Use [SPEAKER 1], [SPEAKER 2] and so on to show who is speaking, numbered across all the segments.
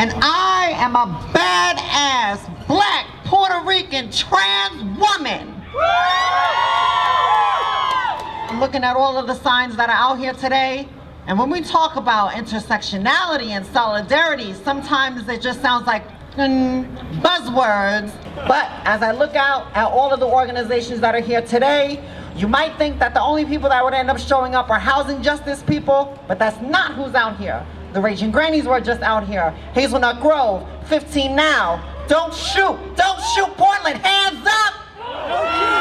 [SPEAKER 1] And I am a badass, black, Puerto Rican, trans woman. I'm looking at all of the signs that are out here today, and when we talk about intersectionality and solidarity, sometimes it just sounds like buzzwords. But as I look out at all of the organizations that are here today, you might think that the only people that would end up showing up are housing justice people, but that's not who's out here. The Raging Grannies were just out here. Hazelnut Grove, 15 Now. Don't shoot Portland, hands up!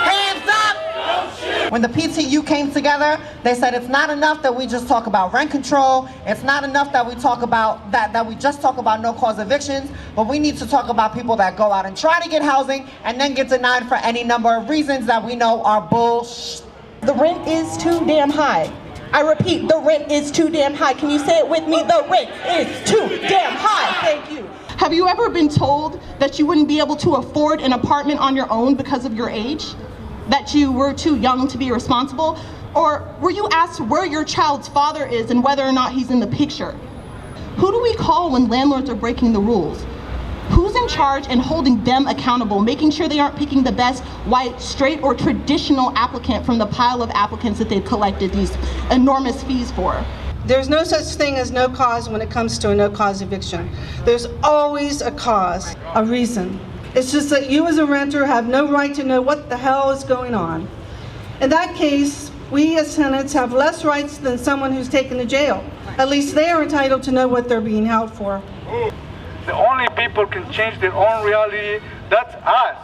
[SPEAKER 1] Hands up! When the PTU came together, they said it's not enough that we just talk about rent control. It's not enough that we talk about that we just talk about no-cause evictions, but we need to talk about people that go out and try to get housing and then get denied for any number of reasons that we know are bullshit.
[SPEAKER 2] The rent is too damn high. I repeat, the rent is too damn high. Can you say it with me? The rent is too damn high. Thank you. Have you ever been told that you wouldn't be able to afford an apartment on your own because of your age? That you were too young to be responsible? Or were you asked where your child's father is and whether or not he's in the picture? Who do we call when landlords are breaking the rules? Who's in charge and holding them accountable, making sure they aren't picking the best white, straight, or traditional applicant from the pile of applicants that they've collected these enormous fees for?
[SPEAKER 3] There's no such thing as no cause when it comes to a no-cause eviction. There's always a cause, a reason. It's just that you as a renter have no right to know what the hell is going on. In that case, we as tenants have less rights than someone who's taken to jail. At least they are entitled to know what they're being held for.
[SPEAKER 4] The only people can change their own reality, that's us.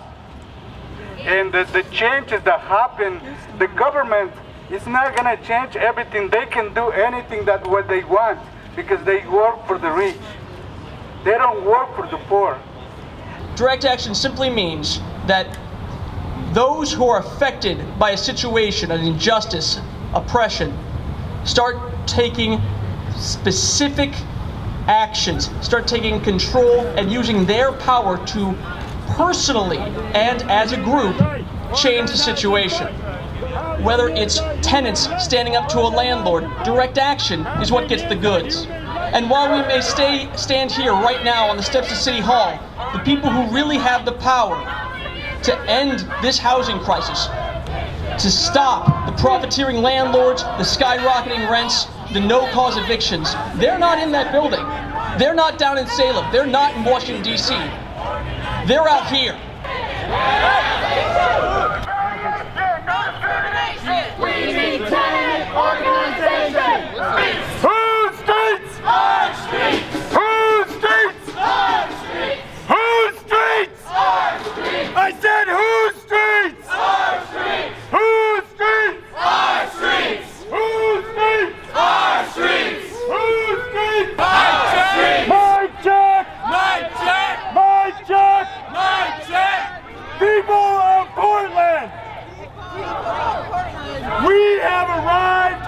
[SPEAKER 4] And the changes that happen, the government is not gonna change everything. They can do anything that what they want because they work for the rich. They don't work for the poor.
[SPEAKER 5] Direct action simply means that those who are affected by a situation, an injustice, oppression, start taking specific actions, start taking control and using their power to personally and as a group change the situation. Whether it's tenants standing up to a landlord, direct action is what gets the goods. And while we may stand here right now on the steps of City Hall, the people who really have the power to end this housing crisis, to stop the profiteering landlords, the skyrocketing rents, the no-cause evictions, they're not in that building. They're not down in Salem. They're not in Washington, D.C. They're out here.
[SPEAKER 6] We need tenant organization.
[SPEAKER 4] Whose streets?
[SPEAKER 6] Our streets.
[SPEAKER 4] Whose streets?
[SPEAKER 6] Our streets.
[SPEAKER 4] Whose streets?
[SPEAKER 6] Our streets.
[SPEAKER 4] I said whose streets?
[SPEAKER 6] Our streets.
[SPEAKER 4] Whose streets?
[SPEAKER 6] Our streets.
[SPEAKER 4] Whose streets?
[SPEAKER 6] Our streets.
[SPEAKER 4] Whose streets?
[SPEAKER 6] Our streets.
[SPEAKER 4] Mic check!
[SPEAKER 6] Mic check.
[SPEAKER 4] Mic check!
[SPEAKER 6] Mic check.
[SPEAKER 4] People of Portland! We have arrived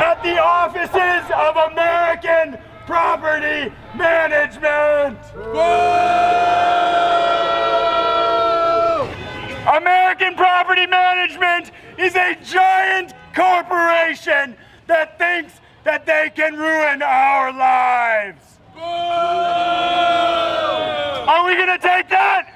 [SPEAKER 4] at the offices of American Property Management! American Property Management is a giant corporation that thinks that they can ruin our lives. Are we gonna take that?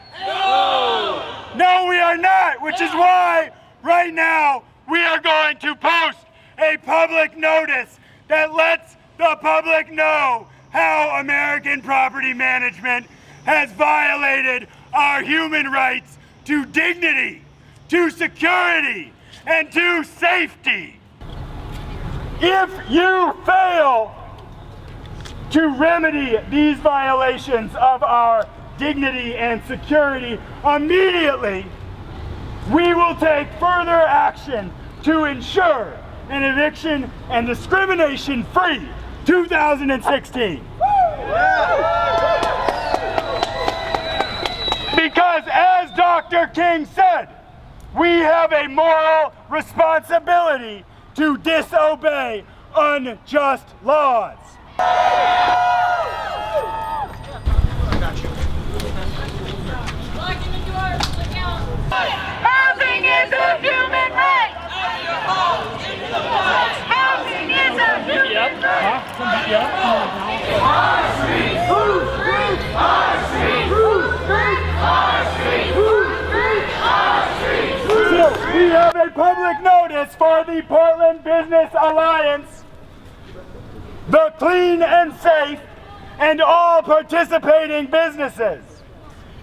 [SPEAKER 4] No, we are not, which is why right now we are going to post a public notice that lets the public know how American Property Management has violated our human rights to dignity, to security, and to safety. If you fail to remedy these violations of our dignity and security immediately, we will take further action to ensure an eviction and discrimination-free 2016. Because as Dr. King said, we have a moral responsibility to disobey unjust laws.
[SPEAKER 6] Housing is a human right. Housing is a human right. Our streets.
[SPEAKER 4] the Portland Business Alliance, the Clean and Safe, and all participating businesses.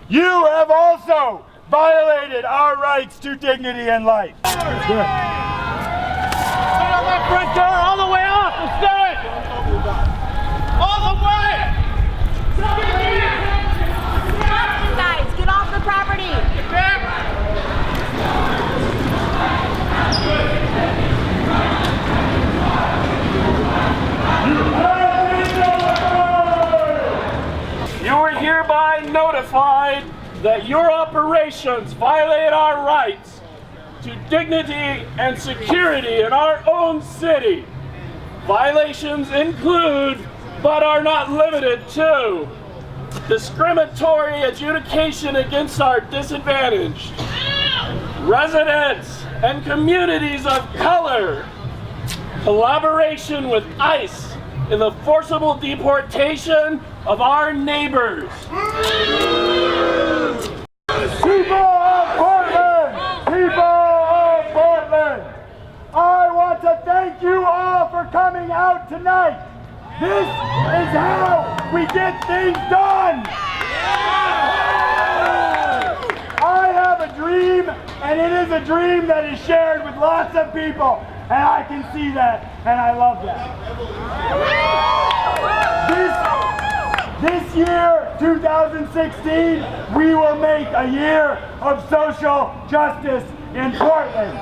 [SPEAKER 4] You have also violated our rights to dignity and life.
[SPEAKER 6] Put on that front door all the way off. Let's do it. All the way.
[SPEAKER 7] Guys, get off the property.
[SPEAKER 6] You are hereby notified that your operations violate our rights to dignity and security in our own city. Violations include, but are not limited to, discriminatory adjudication against our disadvantaged residents and communities of color, collaboration with ICE in the forcible deportation of our neighbors.
[SPEAKER 4] People of Portland! People of Portland! I want to thank you all for coming out tonight. This is how we get things done! I have a dream, and it is a dream that is shared with lots of people, and I can see that, and I love that. This year, 2016, we will make a year of social justice in Portland.